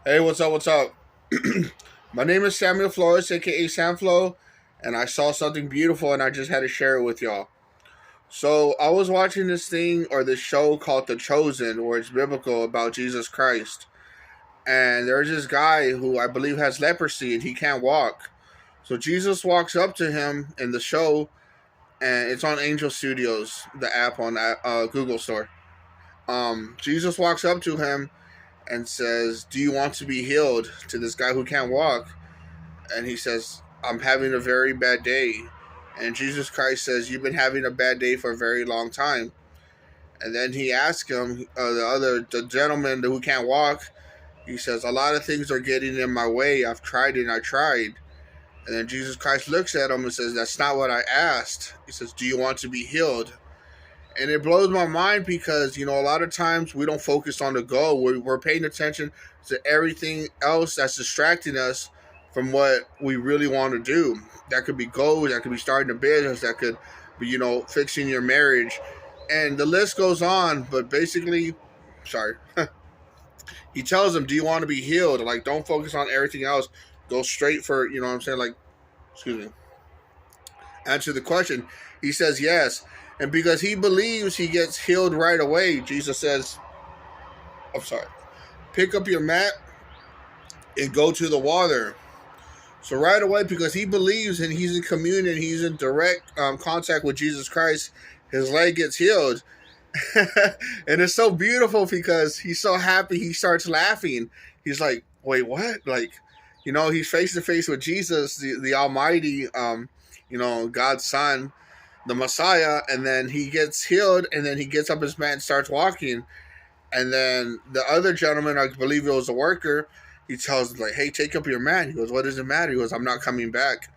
Hey, what's up? What's up? My name is Samuel Flores, aka Samflo, and I saw something beautiful and I just had to share it with y'all. So, I was watching this thing or this show called The Chosen, where it's biblical about Jesus Christ. And there's this guy who I believe has leprosy and he can't walk. So, Jesus walks up to him in the show, and it's on Angel Studios, the app on Google Store. Jesus walks up to him and says, "Do you want to be healed?" to this guy who can't walk. And he says, "I'm having a very bad day." And Jesus Christ says, "You've been having a bad day for a very long time." And then he asks him, the gentleman who can't walk, he says, "A lot of things are getting in my way. I've tried and I tried." And then Jesus Christ looks at him and says, "That's not what I asked." He says, "Do you want to be healed?" And it blows my mind because, a lot of times we don't focus on the goal. We're paying attention to everything else that's distracting us from what we really want to do. That could be goals, that could be starting a business, that could be, fixing your marriage. And the list goes on, but basically, sorry, he tells them, "Do you want to be healed?" Like, don't focus on everything else. Go straight for, you know what I'm saying? Like, excuse me, answer the question. He says yes. And because he believes he gets healed right away, Jesus says, I'm sorry, pick up your mat and go to the water. So right away, because he believes and he's in communion, he's in direct contact with Jesus Christ, his leg gets healed. And it's so beautiful because he's so happy, he starts laughing. He's like, "Wait, what?" Like, he's face to face with Jesus, the Almighty, God's Son, the Messiah, and then he gets healed, and then he gets up his mat and starts walking. And then the other gentleman, I believe it was a worker, he tells him, like, "Hey, take up your mat." He goes, "What does it matter?" He goes, "I'm not coming back."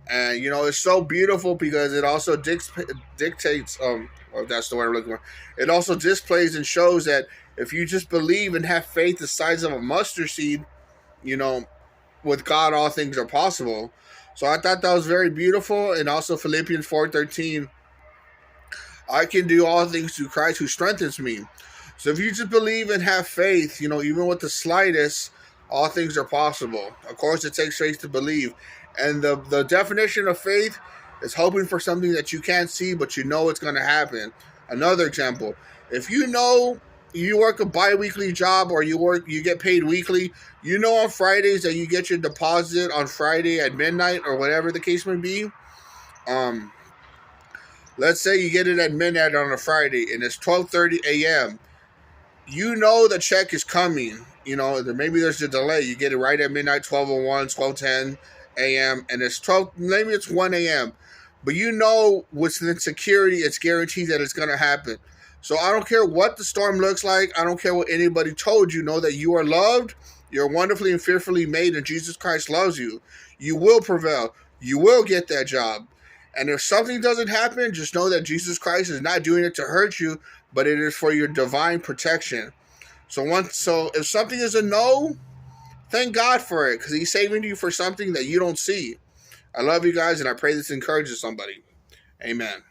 And it's so beautiful because it also dictates, or if that's the word I'm looking for, it also displays and shows that if you just believe and have faith the size of a mustard seed, you know, with God all things are possible. So I thought that was very beautiful. And also Philippians 4:13, I can do all things through Christ who strengthens me. So if you just believe and have faith, even with the slightest, all things are possible. Of course, it takes faith to believe. And the definition of faith is hoping for something that you can't see, but you know it's going to happen. Another example, if you know you work a bi-weekly job or you get paid weekly, on Fridays that you get your deposit on Friday at midnight or whatever the case may be. Um, let's say you get it at midnight on a Friday and it's 12:30 a.m. You know the check is coming. Maybe there's a delay. You get it right at midnight, 12:01, 12:10 a.m. and it's 12, maybe it's 1 a.m. But with the security, it's guaranteed that it's going to happen. So I don't care what the storm looks like. I don't care what anybody told you. Know that you are loved. You're wonderfully and fearfully made, and Jesus Christ loves you. You will prevail. You will get that job. And if something doesn't happen, just know that Jesus Christ is not doing it to hurt you, but it is for your divine protection. So if something is a no, thank God for it, because He's saving you for something that you don't see. I love you guys, and I pray this encourages somebody. Amen.